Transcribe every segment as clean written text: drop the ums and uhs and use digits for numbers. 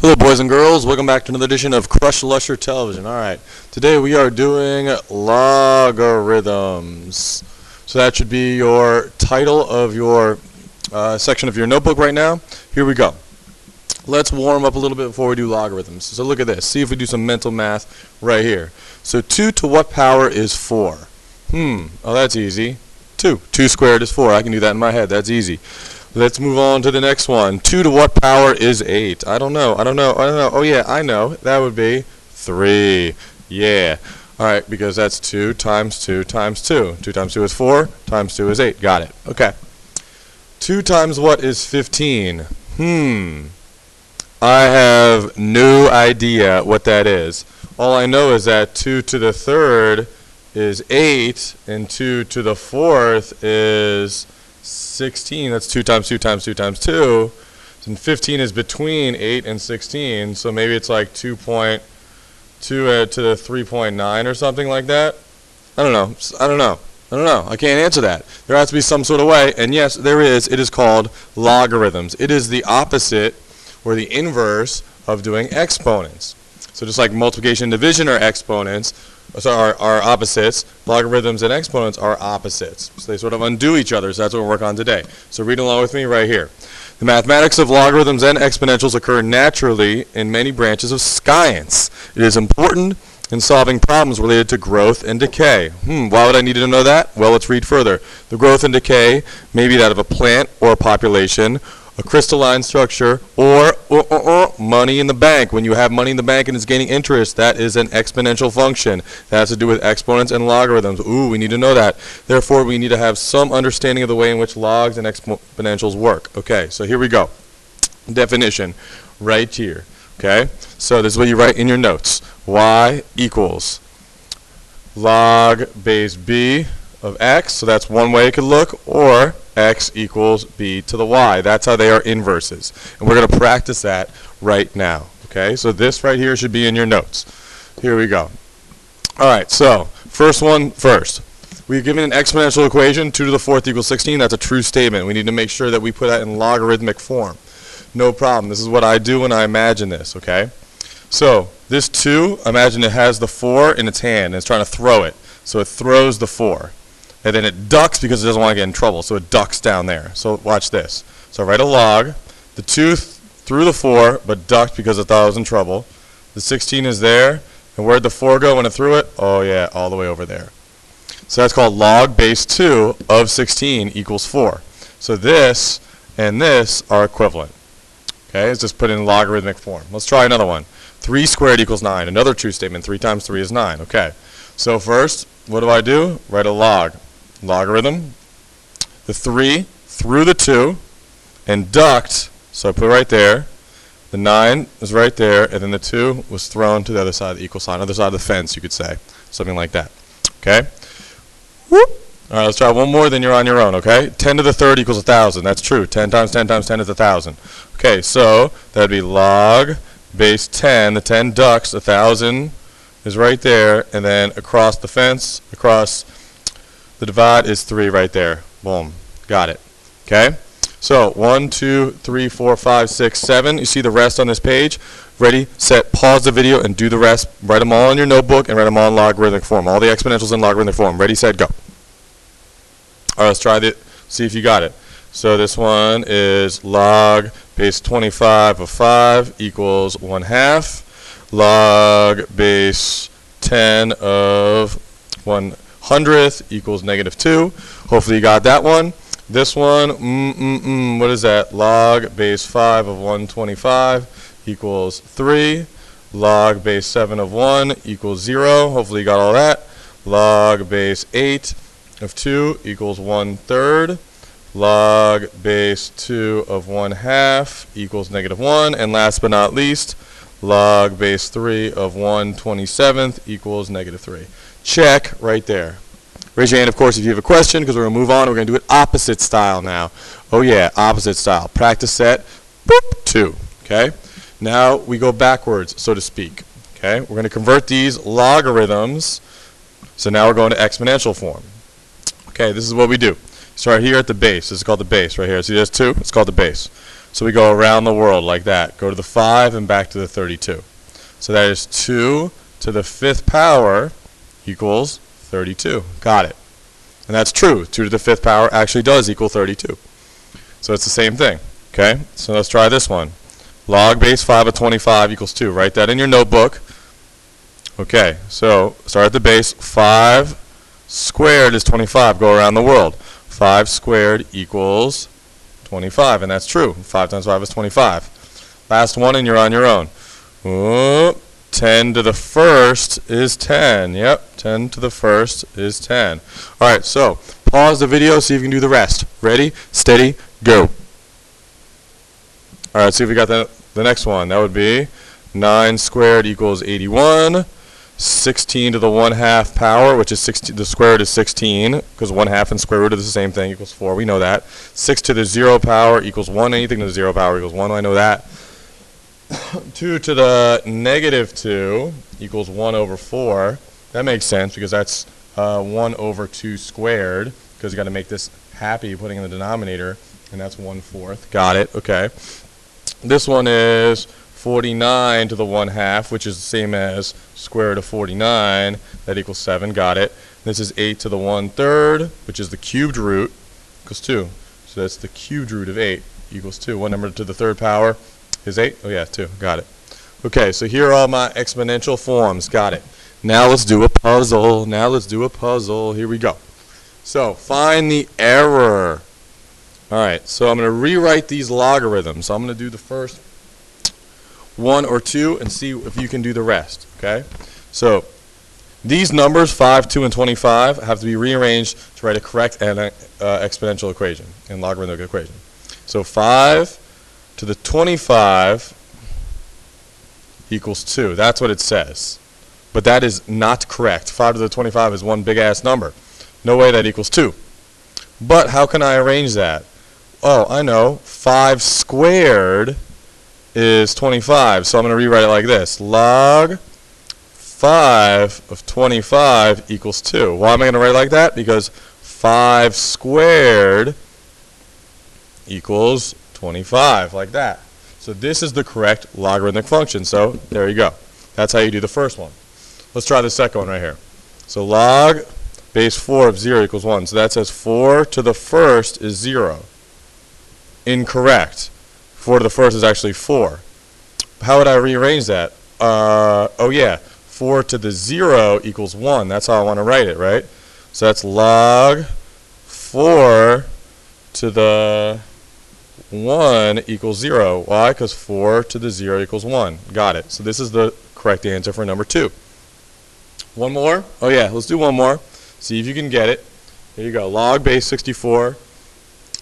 Hello boys and girls, welcome back to another edition of Crush Lusher Television. Alright, today we are doing logarithms. So that should be your title of your section of your notebook right now. Here we go. Let's warm up a little bit before we do logarithms. So look at this, see if we do some mental math right here. So 2 to what power is 4? Oh, that's easy. 2 squared is 4. I can do that in my head, that's easy. Let's move on to the next one. 2 to what power is 8? I don't know. Oh yeah, I know. That would be 3. Yeah. Alright, because that's 2 times 2 times 2. 2 times 2 is 4, times 2 is 8. Got it. Okay. 2 times what is 15? I have no idea what that is. All I know is that 2 to the third is 8, and 2 to the fourth is 16. That's 2 times 2 times 2 times 2. And 15 is between 8 and 16, so maybe it's like 2.2 to the 3.9 or something like that. I don't know. I can't answer that. There has to be some sort of way, and yes, there is. It is called logarithms. It is the opposite, or the inverse, of doing exponents. So just like multiplication and division are exponents, are opposites, logarithms and exponents are opposites. So they sort of undo each other, so that's what we'll work on today. So read along with me right here. The mathematics of logarithms and exponentials occur naturally in many branches of science. It is important in solving problems related to growth and decay. Why would I need to know that? Well, let's read further. The growth and decay may be that of a plant or a population, a crystalline structure, or money in the bank. When you have money in the bank and it's gaining interest, that is an exponential function. That has to do with exponents and logarithms. Ooh, we need to know that. Therefore, we need to have some understanding of the way in which logs and exponentials work. Okay, so here we go. Definition right here. Okay, so this is what you write in your notes. Y equals log base b of x, so that's one way it could look, or x equals b to the y. That's how they are inverses. And we're going to practice that right now. Okay, so this right here should be in your notes. Here we go. Alright, so first one first. We've given an exponential equation, 2 to the fourth equals 16. That's a true statement. We need to make sure that we put that in logarithmic form. No problem. This is what I do when I imagine this, okay? So this 2, imagine it has the 4 in its hand and it's trying to throw it. So it throws the 4. And then it ducks because it doesn't want to get in trouble, so it ducks down there. So watch this. So I write a log. The 2 threw the 4, but ducked because it thought it was in trouble. The 16 is there. And where'd the 4 go when it threw it? Oh yeah, all the way over there. So that's called log base 2 of 16 equals 4. So this and this are equivalent. Okay, let's just put it in logarithmic form. Let's try another one. 3 squared equals 9. Another true statement. 3 times 3 is 9. Okay. So first, what do? Write a log. Logarithm. The 3 threw the 2 and ducked, so I put it right there. The 9 is right there, and then the 2 was thrown to the other side of the equal sign, other side of the fence, you could say. Something like that. Okay? Whoop. Alright, let's try one more, then you're on your own, okay? 10 to the third equals 1,000. That's true. 10 times 10 times 10 is 1,000. Okay, so that would be log base 10. The 10 ducks, 1,000 is right there, and then across the fence, across the divide is 3 right there. Boom. Got it. Okay? So 1, 2, 3, 4, 5, 6, 7. You see the rest on this page. Ready, set, pause the video, and do the rest. Write them all in your notebook and write them all in logarithmic form. All the exponentials in logarithmic form. Ready, set, go. Alright, let's try it. See if you got it. So this one is log base 25 of 5 equals 1/2. Log base 10 of 1/100th equals -2. Hopefully you got that one. This one, what is that? Log base 5 of 125 equals 3. Log base 7 of 1 equals 0. Hopefully you got all that. Log base 8 of 2 equals 1/3. Log base 2 of 1/2 equals -1. And last but not least, log base 3 of 1/27th equals -3. Check right there. Raise your hand, of course, if you have a question, because we're going to move on. We're going to do it opposite style now. Oh yeah, opposite style. Practice set, boop, 2. Okay? Now we go backwards, so to speak. Okay? We're going to convert these logarithms. So now we're going to exponential form. Okay, this is what we do. Start here at the base. This is called the base right here. See, there's 2. It's called the base. So we go around the world like that. Go to the 5 and back to the 32. So that is 2 to the 5th power equals 32. Got it. And that's true. 2 to the 5th power actually does equal 32. So it's the same thing. Okay? So let's try this one. Log base 5 of 25 equals 2. Write that in your notebook. Okay, so start at the base. 5 squared is 25. Go around the world. 5 squared equals 25, and that's true. 5 times 5 is 25. Last one, and you're on your own. 10 to the 1st is 10. Yep, 10 to the 1st is 10. All right, so pause the video, see if you can do the rest. Ready, steady, go. All right, let's see if we got the next one. That would be 9 squared equals 81. 16 to the 1/2 power, which is 16, the square root is 16, because 1/2 and square root are the same thing, equals 4. We know that. 6 to the 0 power equals 1. Anything to the 0 power equals 1. I know that. 2 to the -2 equals 1 over 4. That makes sense, because that's 1 over 2 squared, because you got to make this happy, putting in the denominator, and that's 1/4. Got it. Okay. This one is 49 to the 1/2, which is the same as square root of 49. That equals 7. Got it. This is 8 to the 1/3, which is the cubed root, equals 2. So that's the cubed root of 8 equals 2. What number to the 3rd power is 8? Oh yeah, 2. Got it. Okay, so here are all my exponential forms. Got it. Now let's do a puzzle. Here we go. So find the error. All right, so I'm going to rewrite these logarithms. So I'm going to do the first 1 or 2 and see if you can do the rest. Okay, so these numbers 5, 2, and 25 have to be rearranged to write a correct exponential equation and logarithmic equation. So 5 to the 25 equals 2. That's what it says, but that is not correct. 5 to the 25 is one big ass number. No way that equals 2. But how can I arrange that? Oh, I know. 5 squared is 25, so I'm going to rewrite it like this. Log 5 of 25 equals 2. Why am I going to write it like that? Because 5 squared equals 25, like that. So this is the correct logarithmic function. So there you go. That's how you do the first one. Let's try the second one right here. So log base 4 of 0 equals 1. So that says 4 to the 1st is 0. Incorrect. 4 to the 1st is actually 4. How would I rearrange that? Oh yeah, 4 to the 0 equals 1. That's how I want to write it, right? So that's log 4 to the 1 equals 0. Why? Because 4 to the 0 equals 1. Got it. So this is the correct answer for number 2. One more? Oh yeah, let's do one more. See if you can get it. Here you go. Log base 64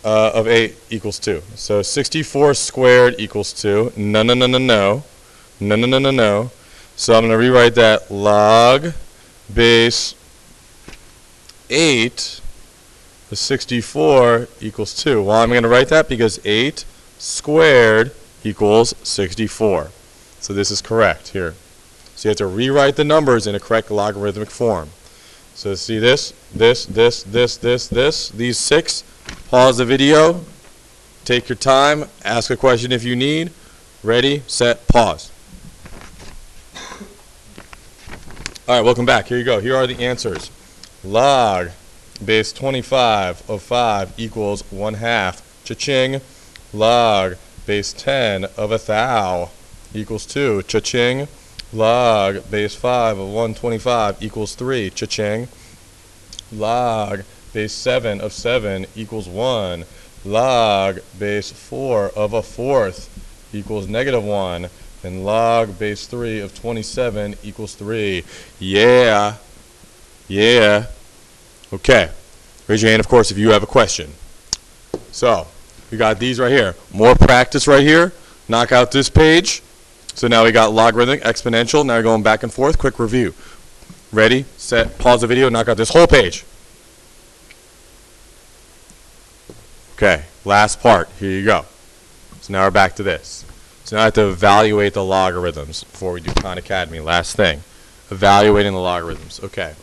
of 8 equals 2. So 64 squared equals 2. No. So I'm going to rewrite that. Log base 8 of 64 equals 2. Why am I going to write that? Because 8 squared equals 64. So this is correct here. So you have to rewrite the numbers in a correct logarithmic form. So see this, these 6. Pause the video, take your time, ask a question if you need. Ready, set, pause. All right, welcome back. Here you go. Here are the answers. Log base 25 of 5 equals 1/2. Cha-ching. Log base 10 of 1,000 equals 2. Cha-ching. Log base 5 of 125 equals 3. Cha-ching. Log base 7 of 7 equals 1. Log base 4 of 1/4 equals -1. And log base 3 of 27 equals 3. Yeah. Okay. Raise your hand, of course, if you have a question. So, we got these right here. More practice right here. Knock out this page. So now we got logarithmic, exponential. Now we're going back and forth. Quick review. Ready, set, pause the video, knock out this whole page. Okay, last part. Here you go. So now we're back to this. So now I have to evaluate the logarithms before we do Khan Academy. Last thing. Evaluating the logarithms. Okay.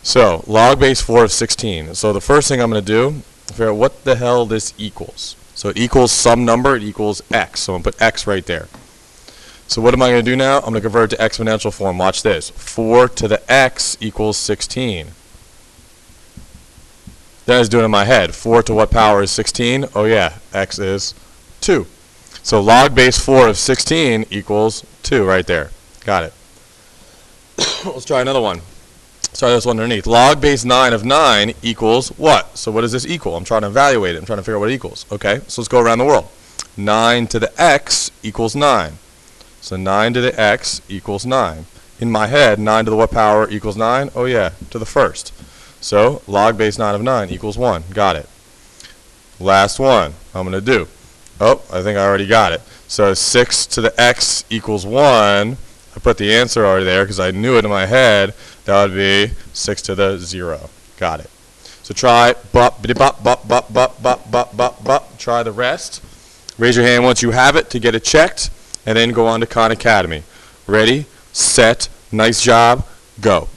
So, log base 4 of 16. So the first thing I'm going to do, figure out what the hell this equals. So it equals some number, it equals x. So I'm going to put x right there. So what am I going to do now? I'm going to convert it to exponential form. Watch this. 4 to the x equals 16. Then I was doing it in my head. 4 to what power is 16? Oh yeah, x is 2. So log base 4 of 16 equals 2 right there. Got it. Let's try another one. Let's try this one underneath. Log base 9 of 9 equals what? So what does this equal? I'm trying to evaluate it. I'm trying to figure out what it equals. Okay, so let's go around the world. 9 to the x equals 9. So 9 to the x equals 9. In my head, 9 to the what power equals 9? Oh yeah, to the first. So log base 9 of 9 equals 1. Got it. Last one I'm going to do. Oh, I think I already got it. So 6 to the x equals 1. I put the answer already there because I knew it in my head. That would be 6 to the 0. Got it. So try try the rest. Raise your hand once you have it to get it checked, and then go on to Khan Academy. Ready, set, nice job, go.